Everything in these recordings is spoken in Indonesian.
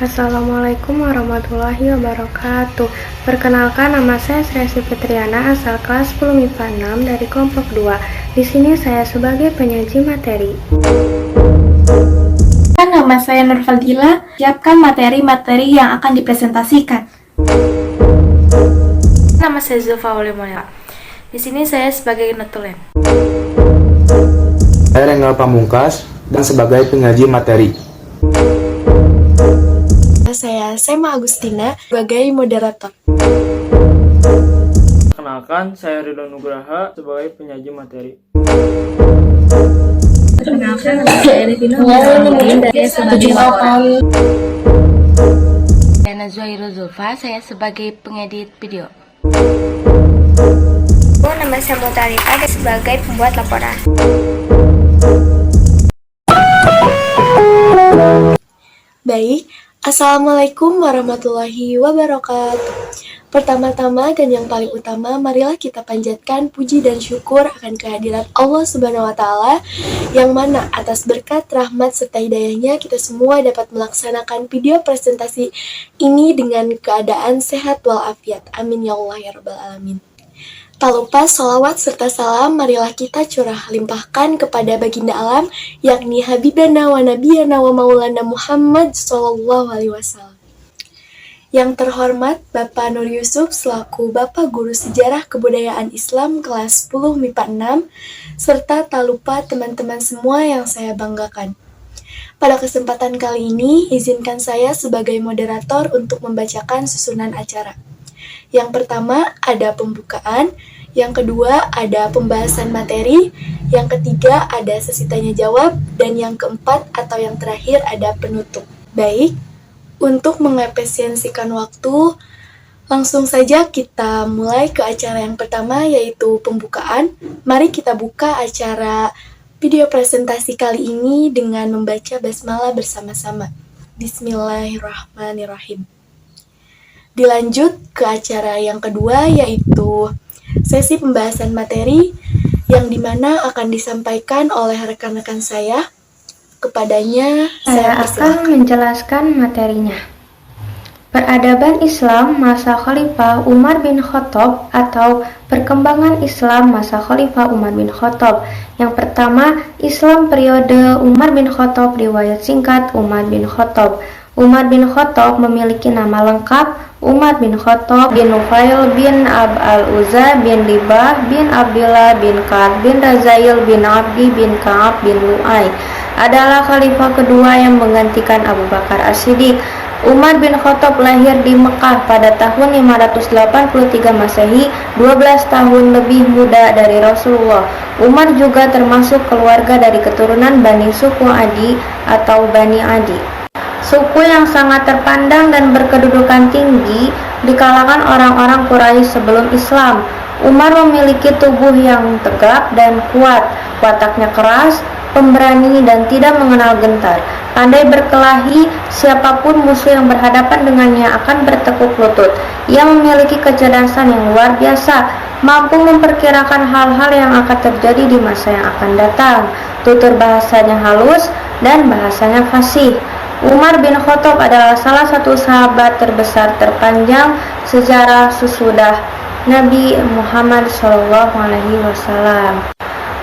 Assalamualaikum warahmatullahi wabarakatuh. Perkenalkan, nama saya Sresi Fitriana, asal kelas 10 MIPA 6 dari kelompok 2. Di sini saya sebagai penyaji materi. Nama saya Nur Fadila, siapkan materi-materi yang akan dipresentasikan. Nama saya Zulfa Ulimulya. Di sini saya sebagai notulen. Saya Renggal Pamungkas dan sebagai penyaji materi. Saya Sema Agustina sebagai moderator. Perkenalkan, saya Ridho Nugraha sebagai penyaji materi. Perkenalkan, saya Revina dari sebagai wartawan. Dan Nazwahiru Zulfa, saya sebagai pengedit video. Nama saya Mutarika sebagai pembuat laporan. Baik, Assalamualaikum warahmatullahi wabarakatuh. Pertama-tama dan yang paling utama, marilah kita panjatkan puji dan syukur akan kehadirat Allah Subhanahu wa Ta'ala, yang mana atas berkat, rahmat, serta hidayahnya kita semua dapat melaksanakan video presentasi ini dengan keadaan sehat walafiat. Amin ya Allah ya Rabbal Alamin. Tak lupa sholawat serta salam marilah kita curah limpahkan kepada baginda alam, yakni Habibana wa Nabiyana wa Maulana Muhammad Sallallahu Alaihi Wasallam. Yang terhormat Bapak Nur Yusuf selaku Bapak Guru Sejarah Kebudayaan Islam kelas 10 MIPA 6, serta tak lupa teman-teman semua yang saya banggakan. Pada kesempatan kali ini, izinkan saya sebagai moderator untuk membacakan susunan acara. Yang pertama ada pembukaan, yang kedua ada pembahasan materi, yang ketiga ada sesi tanya jawab, dan yang keempat atau yang terakhir ada penutup. Baik, untuk mengefisiensikan waktu, langsung saja kita mulai ke acara yang pertama, yaitu pembukaan. Mari kita buka acara video presentasi kali ini dengan membaca basmalah bersama-sama. Bismillahirrahmanirrahim. Dilanjut ke acara yang kedua, yaitu sesi pembahasan materi, yang dimana akan disampaikan oleh rekan-rekan saya. Kepadanya Saya akan menjelaskan materinya. Peradaban Islam masa Khalifah Umar bin Khattab atau perkembangan Islam masa Khalifah Umar bin Khattab. Yang pertama, Islam periode Umar bin Khattab, riwayat singkat Umar bin Khattab. Umar bin Khattab memiliki nama lengkap Umar bin Khattab bin Nufail bin Ab al-Uzza bin Libah bin Abdillah bin Ka'ab bin Razail bin Abdi bin Ka'ab bin Lu'ay. Adalah khalifah kedua yang menggantikan Abu Bakar As-Siddiq. Umar bin Khattab lahir di Mekah pada tahun 583 Masehi, 12 tahun lebih muda dari Rasulullah. Umar juga termasuk keluarga dari keturunan Bani suku Adi atau Bani Adi, suku yang sangat terpandang dan berkedudukan tinggi di kalangan orang-orang Quraisy sebelum Islam. Umar memiliki tubuh yang tegap dan kuat, wataknya keras, pemberani dan tidak mengenal gentar. Pandai berkelahi, siapapun musuh yang berhadapan dengannya akan bertekuk lutut. Ia memiliki kecerdasan yang luar biasa, mampu memperkirakan hal-hal yang akan terjadi di masa yang akan datang. Tutur bahasanya halus dan bahasanya fasih. Umar bin Khattab adalah salah satu sahabat terbesar terpanjang sejarah sesudah Nabi Muhammad SAW.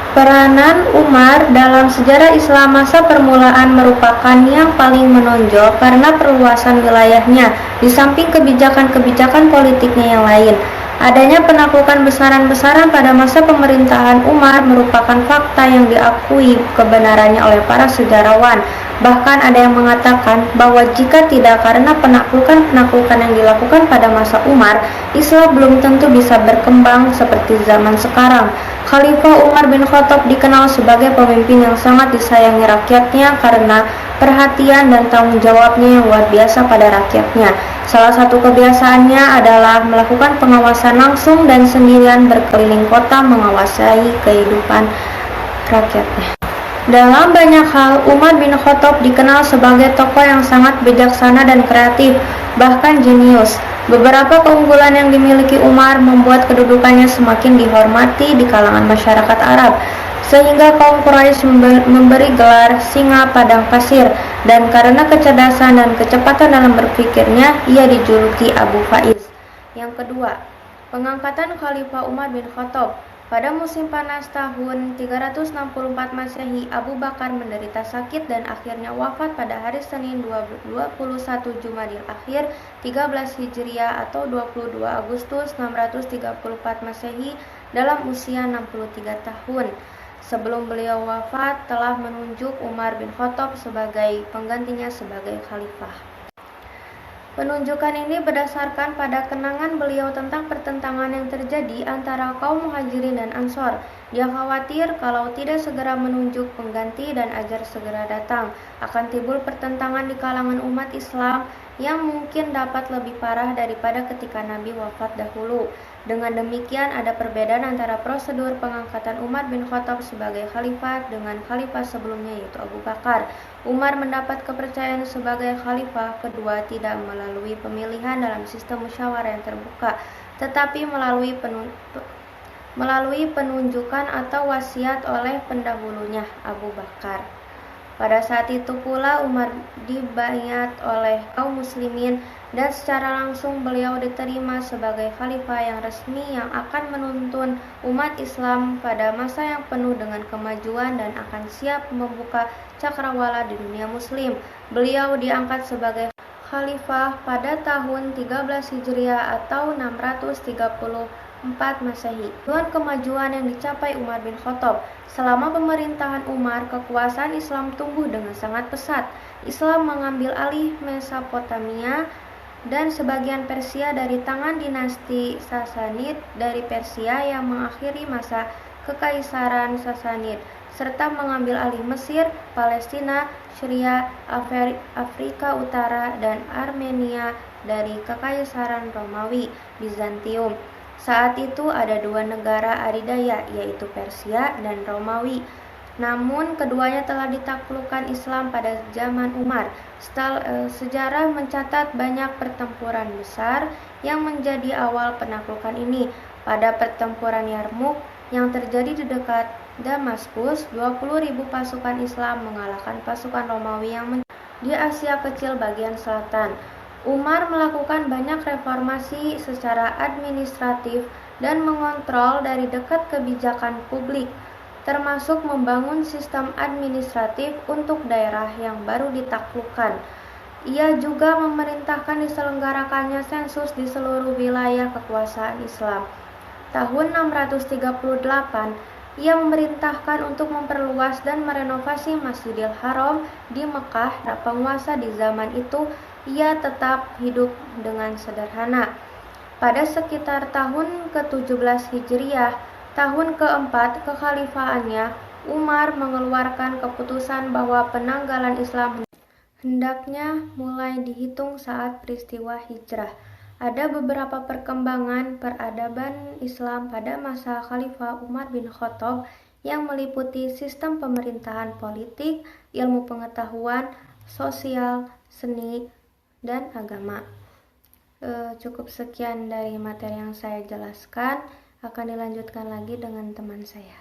Peranan Umar dalam sejarah Islam masa permulaan merupakan yang paling menonjol karena perluasan wilayahnya, di samping kebijakan-kebijakan politiknya yang lain. Adanya penaklukan besaran-besaran pada masa pemerintahan Umar merupakan fakta yang diakui kebenarannya oleh para sejarawan. Bahkan ada yang mengatakan bahwa jika tidak karena penaklukan-penaklukan yang dilakukan pada masa Umar, Islam belum tentu bisa berkembang seperti zaman sekarang. Khalifah Umar bin Khattab dikenal sebagai pemimpin yang sangat disayangi rakyatnya karena perhatian dan tanggung jawabnya yang luar biasa pada rakyatnya. Salah satu kebiasaannya adalah melakukan pengawasan langsung dan sendirian berkeliling kota menguasai kehidupan rakyatnya. Dalam banyak hal, Umar bin Khattab dikenal sebagai tokoh yang sangat bijaksana dan kreatif, bahkan jenius. Beberapa keunggulan yang dimiliki Umar membuat kedudukannya semakin dihormati di kalangan masyarakat Arab, sehingga kaum Quraisy memberi gelar singa padang pasir. dan karena kecerdasan dan kecepatan dalam berpikirnya, ia dijuluki Abu Faiz. Yang kedua, pengangkatan Khalifah Umar bin Khattab. Pada musim panas tahun 364 Masehi, Abu Bakar menderita sakit dan akhirnya wafat pada hari Senin 21 Jumadil Akhir 13 Hijriah atau 22 Agustus 634 Masehi dalam usia 63 tahun. Sebelum beliau wafat, telah menunjuk Umar bin Khattab sebagai penggantinya sebagai khalifah. Penunjukan ini berdasarkan pada kenangan beliau tentang pertentangan yang terjadi antara kaum Muhajirin dan Ansor. Dia khawatir kalau tidak segera menunjuk pengganti dan ajar segera datang, akan timbul pertentangan di kalangan umat Islam yang mungkin dapat lebih parah daripada ketika Nabi wafat dahulu. Dengan demikian, ada perbedaan antara prosedur pengangkatan Umar bin Khattab sebagai khalifah dengan khalifah sebelumnya, yaitu Abu Bakar. Umar mendapat kepercayaan sebagai khalifah kedua tidak melalui pemilihan dalam sistem musyawarah yang terbuka, tetapi melalui penunjukan atau wasiat oleh pendahulunya, Abu Bakar. Pada saat itu pula Umar dibaiat oleh kaum muslimin dan secara langsung beliau diterima sebagai khalifah yang resmi yang akan menuntun umat Islam pada masa yang penuh dengan kemajuan dan akan siap membuka cakrawala di dunia muslim. Beliau diangkat sebagai khalifah pada tahun 13 Hijriah atau 634 Masehi. Dengan kemajuan yang dicapai Umar bin Khattab, selama pemerintahan Umar, kekuasaan Islam tumbuh dengan sangat pesat. Islam mengambil alih Mesopotamia dan sebagian Persia dari tangan dinasti Sasanid dari Persia yang mengakhiri masa kekaisaran Sasanid, serta mengambil alih Mesir, Palestina, Syria, Afrika Utara, dan Armenia dari kekaisaran Romawi Bizantium. Saat itu ada dua negara adidaya, yaitu Persia dan Romawi. Namun keduanya telah ditaklukkan Islam pada zaman Umar. Sejarah mencatat banyak pertempuran besar yang menjadi awal penaklukan ini. Pada pertempuran Yarmuk yang terjadi di dekat Damaskus, 20.000 pasukan Islam mengalahkan pasukan Romawi yang di Asia Kecil bagian selatan. Umar melakukan banyak reformasi secara administratif dan mengontrol dari dekat kebijakan publik, termasuk membangun sistem administratif untuk daerah yang baru ditaklukkan. Ia juga memerintahkan diselenggarakannya sensus di seluruh wilayah kekuasaan Islam. Tahun 638, ia memerintahkan untuk memperluas dan merenovasi Masjidil Haram di Mekah. Penguasa di zaman itu, ia tetap hidup dengan sederhana. Pada sekitar tahun ke-17 Hijriah, tahun keempat kekhalifaannya, Umar mengeluarkan keputusan bahwa penanggalan Islam hendaknya mulai dihitung saat peristiwa hijrah. Ada beberapa perkembangan peradaban Islam pada masa Khalifah Umar bin Khattab yang meliputi sistem pemerintahan politik, ilmu pengetahuan, sosial, seni, dan agama. Cukup sekian dari materi yang saya jelaskan. Akan dilanjutkan lagi dengan teman saya.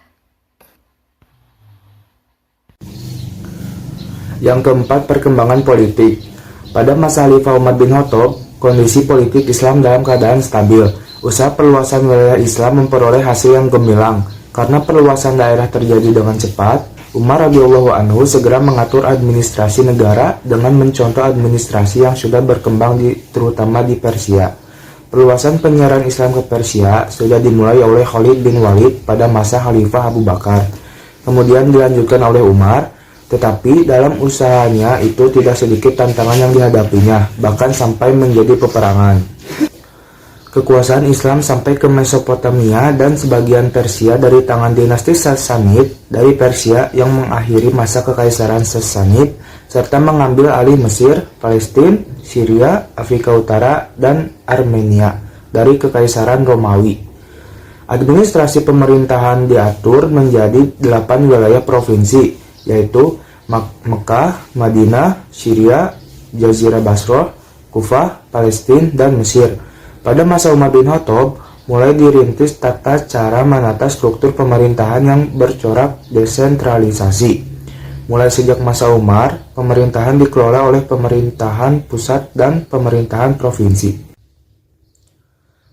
Yang keempat, perkembangan politik. Pada masa Khalifah Umar bin Khattab, kondisi politik Islam dalam keadaan stabil. Usaha perluasan wilayah Islam memperoleh hasil yang gemilang. Karena perluasan daerah terjadi dengan cepat, Umar radhiyallahu anhu segera mengatur administrasi negara dengan mencontoh administrasi yang sudah berkembang terutama di Persia. Perluasan penyiaran Islam ke Persia sudah dimulai oleh Khalid bin Walid pada masa Khalifah Abu Bakar. Kemudian dilanjutkan oleh Umar, tetapi dalam usahanya itu tidak sedikit tantangan yang dihadapinya, bahkan sampai menjadi peperangan. Kekuasaan Islam sampai ke Mesopotamia dan sebagian Persia dari tangan dinasti Sasanid dari Persia yang mengakhiri masa kekaisaran Sasanid, serta mengambil alih Mesir, Palestina, Syria, Afrika Utara, dan Armenia dari kekaisaran Romawi. Administrasi pemerintahan diatur menjadi 8 wilayah provinsi, yaitu Mekah, Madinah, Syria, Jazirah Basrah, Kufah, Palestina, dan Mesir. Pada masa Umar bin Khattab, mulai dirintis tata cara menata struktur pemerintahan yang bercorak desentralisasi. Mulai sejak masa Umar, pemerintahan dikelola oleh pemerintahan pusat dan pemerintahan provinsi.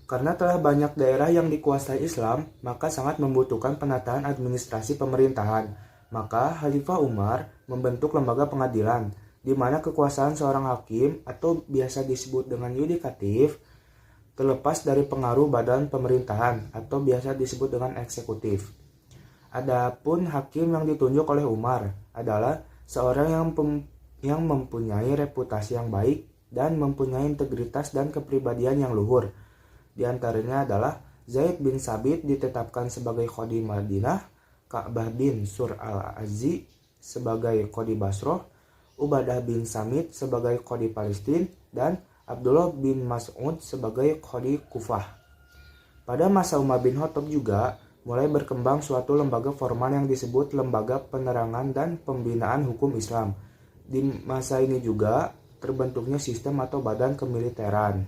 Karena telah banyak daerah yang dikuasai Islam, maka sangat membutuhkan penataan administrasi pemerintahan. Maka Khalifah Umar membentuk lembaga pengadilan, di mana kekuasaan seorang hakim atau biasa disebut dengan yudikatif terlepas dari pengaruh badan pemerintahan atau biasa disebut dengan eksekutif. Adapun hakim yang ditunjuk oleh Umar adalah seorang yang mempunyai reputasi yang baik dan mempunyai integritas dan kepribadian yang luhur. Di antaranya adalah Zaid bin Sabit ditetapkan sebagai Qadi Madinah, Ka'bah bin Sur al-Azzi sebagai Qadi Basroh, Ubadah bin Samit sebagai Qadi Palestina, dan Abdullah bin Mas'ud sebagai Qadi Kufah. Pada masa Umar bin Khattab juga mulai berkembang suatu lembaga formal yang disebut Lembaga Penerangan dan Pembinaan Hukum Islam. Di masa ini juga terbentuknya sistem atau badan kemiliteran.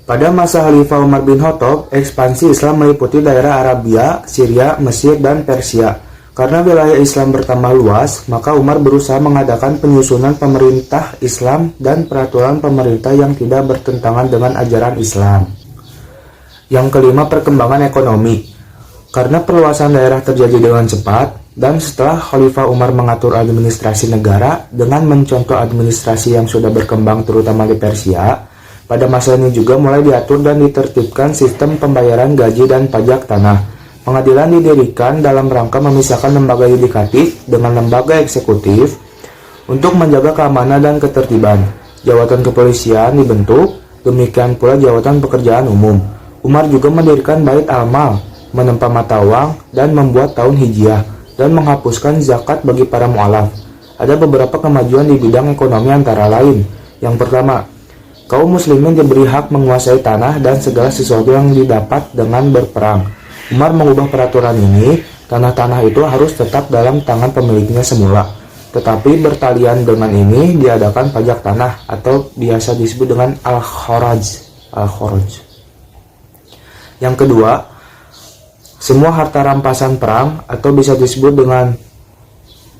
Pada masa Khalifah Umar bin Khattab, ekspansi Islam meliputi daerah Arabia, Syria, Mesir, dan Persia. Karena wilayah Islam bertambah luas, maka Umar berusaha mengadakan penyusunan pemerintah Islam dan peraturan pemerintah yang tidak bertentangan dengan ajaran Islam. Yang kelima, perkembangan ekonomi. Karena perluasan daerah terjadi dengan cepat, dan setelah Khalifah Umar mengatur administrasi negara dengan mencontoh administrasi yang sudah berkembang terutama di Persia, pada masa ini juga mulai diatur dan ditertibkan sistem pembayaran gaji dan pajak tanah. Pengadilan didirikan dalam rangka memisahkan lembaga yudikatif dengan lembaga eksekutif untuk menjaga keamanan dan ketertiban. Jabatan kepolisian dibentuk, demikian pula jabatan pekerjaan umum. Umar juga mendirikan Bait al-Mal, menempa mata uang, dan membuat tahun Hijriah, dan menghapuskan zakat bagi para mu'alaf. Ada beberapa kemajuan di bidang ekonomi antara lain. Yang pertama, kaum muslimin diberi hak menguasai tanah dan segala sesuatu yang didapat dengan berperang. Umar mengubah peraturan ini, tanah-tanah itu harus tetap dalam tangan pemiliknya semula. Tetapi bertalian dengan ini diadakan pajak tanah atau biasa disebut dengan al-kharaj. Yang kedua, semua harta rampasan perang atau bisa disebut dengan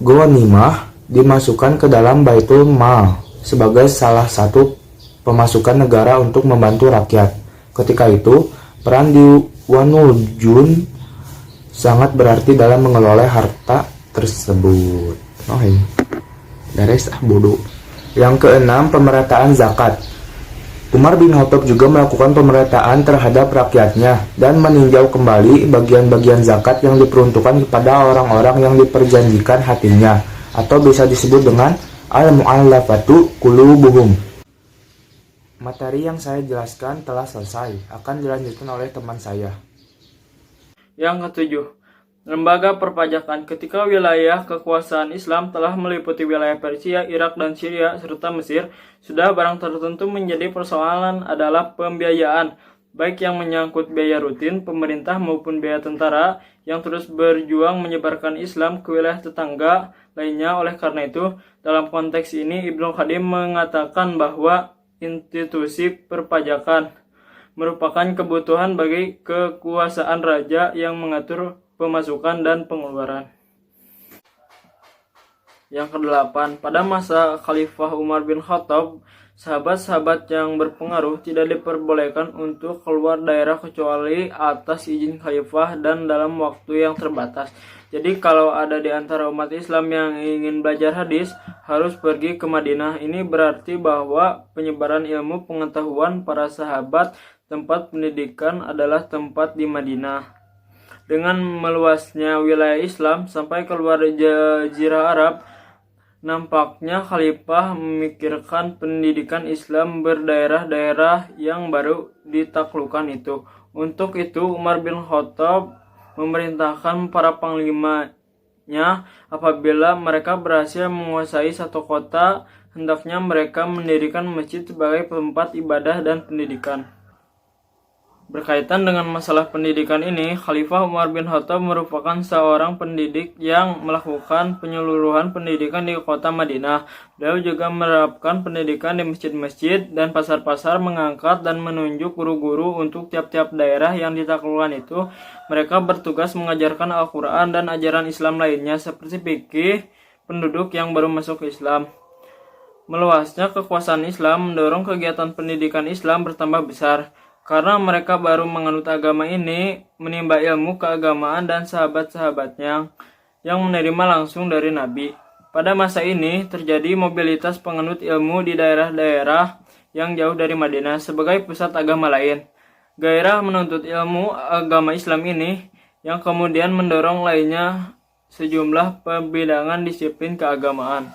ghanimah dimasukkan ke dalam Baitul Mal sebagai salah satu pemasukan negara untuk membantu rakyat. Ketika itu, peran di Wanujun sangat berarti dalam mengelola harta tersebut. Bodoh. Yang keenam, pemerataan zakat. Umar bin Khattab juga melakukan pemerataan terhadap rakyatnya dan meninjau kembali bagian-bagian zakat yang diperuntukkan kepada orang-orang yang diperjanjikan hatinya atau bisa disebut dengan al-mu'allafatu qulubuhum. Materi yang saya jelaskan telah selesai, akan dilanjutkan oleh teman saya. Yang ketujuh, lembaga perpajakan. Ketika wilayah kekuasaan Islam telah meliputi wilayah Persia, Irak, dan Syria, serta Mesir, sudah barang tertentu menjadi persoalan adalah pembiayaan, baik yang menyangkut biaya rutin pemerintah maupun biaya tentara yang terus berjuang menyebarkan Islam ke wilayah tetangga lainnya. Oleh karena itu, dalam konteks ini Ibnu Khadim mengatakan bahwa institusi perpajakan merupakan kebutuhan bagi kekuasaan raja yang mengatur pemasukan dan pengeluaran. Yang kedelapan, pada masa Khalifah Umar bin Khattab, sahabat-sahabat yang berpengaruh tidak diperbolehkan untuk keluar daerah kecuali atas izin khalifah dan dalam waktu yang terbatas. Jadi kalau ada di antara umat Islam yang ingin belajar hadis, harus pergi ke Madinah. Ini berarti bahwa penyebaran ilmu pengetahuan para sahabat, tempat pendidikan adalah tempat di Madinah. Dengan meluasnya wilayah Islam sampai keluar Jazirah Arab, nampaknya khalifah memikirkan pendidikan Islam berdaerah-daerah yang baru ditaklukkan itu. Untuk itu Umar bin Khattab memerintahkan para panglimanya apabila mereka berhasil menguasai satu kota, hendaknya mereka mendirikan masjid sebagai tempat ibadah dan pendidikan. Berkaitan dengan masalah pendidikan ini, Khalifah Umar bin Khattab merupakan seorang pendidik yang melakukan penyeluruhan pendidikan di kota Madinah. Beliau juga menerapkan pendidikan di masjid-masjid dan pasar-pasar, mengangkat dan menunjuk guru-guru untuk tiap-tiap daerah yang ditaklukkan itu. Mereka bertugas mengajarkan Al-Quran dan ajaran Islam lainnya seperti fikih, penduduk yang baru masuk ke Islam. Meluasnya kekuasaan Islam mendorong kegiatan pendidikan Islam bertambah besar, karena mereka baru menganut agama ini, menimba ilmu keagamaan dan sahabat-sahabatnya yang menerima langsung dari Nabi. Pada masa ini terjadi mobilitas penganut ilmu di daerah-daerah yang jauh dari Madinah sebagai pusat agama lain. Gairah menuntut ilmu agama Islam ini yang kemudian mendorong lainnya sejumlah pembidangan disiplin keagamaan.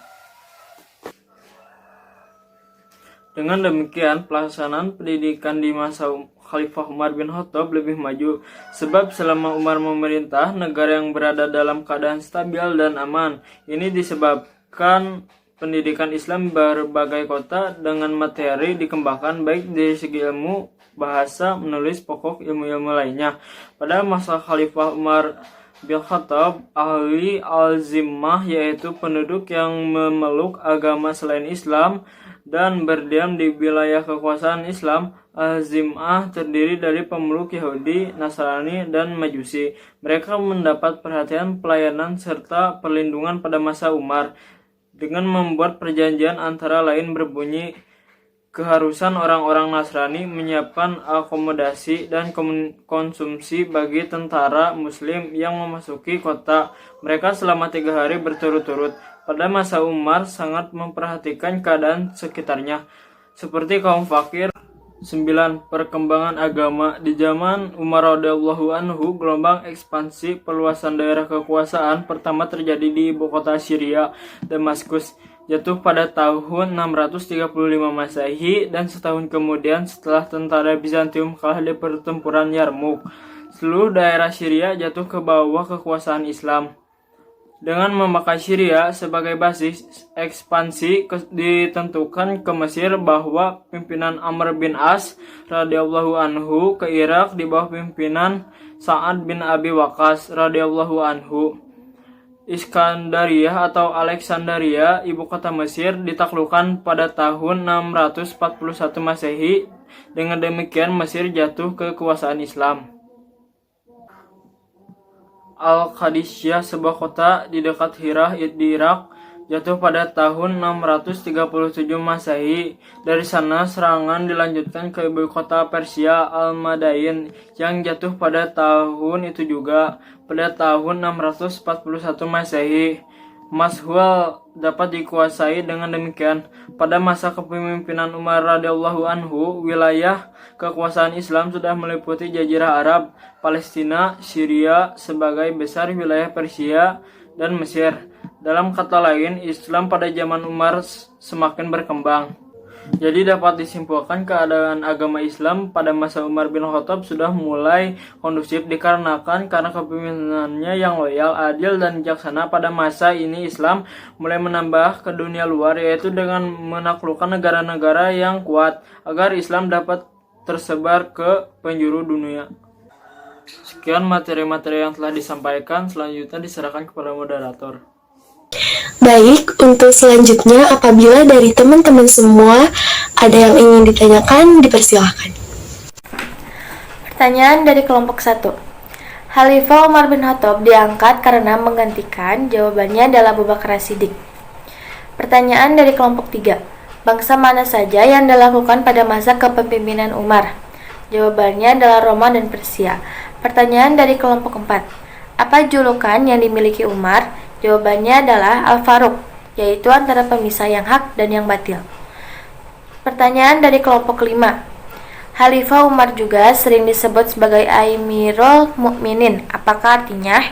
Dengan demikian, pelaksanaan pendidikan di masa Khalifah Umar bin Khattab lebih maju, sebab selama Umar memerintah, negara yang berada dalam keadaan stabil dan aman. Ini disebabkan pendidikan Islam berbagai kota dengan materi dikembangkan baik dari segi ilmu, bahasa, menulis, pokok ilmu-ilmu lainnya. Pada masa Khalifah Umar bin Khattab, ahli al-zimmah yaitu penduduk yang memeluk agama selain Islam dan berdiam di wilayah kekuasaan Islam. Al-zimmah terdiri dari pemeluk Yahudi, Nasrani, dan Majusi. Mereka mendapat perhatian, pelayanan, serta perlindungan pada masa Umar dengan membuat perjanjian antara lain berbunyi keharusan orang-orang Nasrani menyiapkan akomodasi dan konsumsi bagi tentara Muslim yang memasuki kota mereka selama 3 hari berturut-turut. Pada masa Umar sangat memperhatikan keadaan sekitarnya, seperti kaum fakir. 9. Perkembangan agama. Di zaman Umar radhiyallahu anhu, gelombang ekspansi perluasan daerah kekuasaan pertama terjadi di ibu kota Syria, Damaskus, jatuh pada tahun 635 Masehi, dan setahun kemudian setelah tentara Bizantium kalah di pertempuran Yarmouk, seluruh daerah Syria jatuh ke bawah kekuasaan Islam. Dengan memakai Syria sebagai basis ekspansi, ditentukan ke Mesir bahwa pimpinan Amr bin As radhiyallahu anhu ke Irak di bawah pimpinan Sa'ad bin Abi Waqqas radhiyallahu anhu. Iskandaria atau Alexandria, ibu kota Mesir, ditaklukkan pada tahun 641 Masehi. Dengan demikian Mesir jatuh ke kekuasaan Islam. Al-Qadisiyah, sebuah kota di dekat Hirah di Irak, jatuh pada tahun 637 Masehi. Dari sana serangan dilanjutkan ke ibu kota Persia, Al-Madain, yang jatuh pada tahun itu juga, pada tahun 641 Masehi. Mashhul dapat dikuasai dengan demikian. Pada masa kepemimpinan Umar radhiyallahu anhu, wilayah kekuasaan Islam sudah meliputi Jazirah Arab, Palestina, Syria, sebagai besar wilayah Persia, dan Mesir. Dalam kata lain, Islam pada zaman Umar semakin berkembang. Jadi dapat disimpulkan keadaan agama Islam pada masa Umar bin Khattab sudah mulai kondusif karena kepemimpinannya yang loyal, adil, dan bijaksana. Pada masa ini Islam mulai menambah ke dunia luar, yaitu dengan menaklukkan negara-negara yang kuat agar Islam dapat tersebar ke penjuru dunia. Sekian materi-materi yang telah disampaikan, selanjutnya diserahkan kepada moderator. Baik, untuk selanjutnya apabila dari teman-teman semua ada yang ingin ditanyakan, dipersilahkan. Pertanyaan dari kelompok 1. Khalifah Umar bin Khattab diangkat karena menggantikan. Jawabannya adalah Abu Bakar As-Siddiq. Pertanyaan dari kelompok 3. Bangsa mana saja yang dilakukan pada masa kepemimpinan Umar? Jawabannya adalah Roma dan Persia. Pertanyaan dari kelompok 4. Apa julukan yang dimiliki Umar? Jawabannya adalah Al-Faruq, yaitu antara pemisah yang hak dan yang batil. Pertanyaan dari kelompok 5. Khalifah Umar juga sering disebut sebagai Amirul Mukminin. Apakah artinya?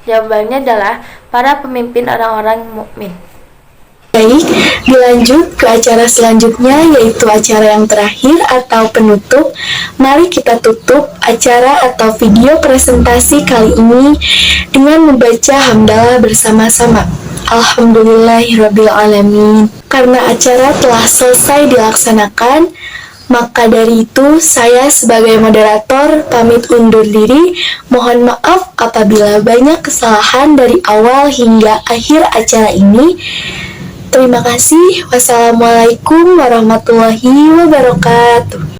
Jawabannya adalah para pemimpin orang-orang mukmin. Baik, dilanjut ke acara selanjutnya, yaitu acara yang terakhir atau penutup. Mari kita tutup acara atau video presentasi kali ini dengan membaca hamdalah bersama-sama. Alhamdulillahirrabbilalamin. Karena acara telah selesai dilaksanakan, maka dari itu saya sebagai moderator pamit undur diri. Mohon maaf apabila banyak kesalahan dari awal hingga akhir acara ini. Terima kasih. Wassalamualaikum warahmatullahi wabarakatuh.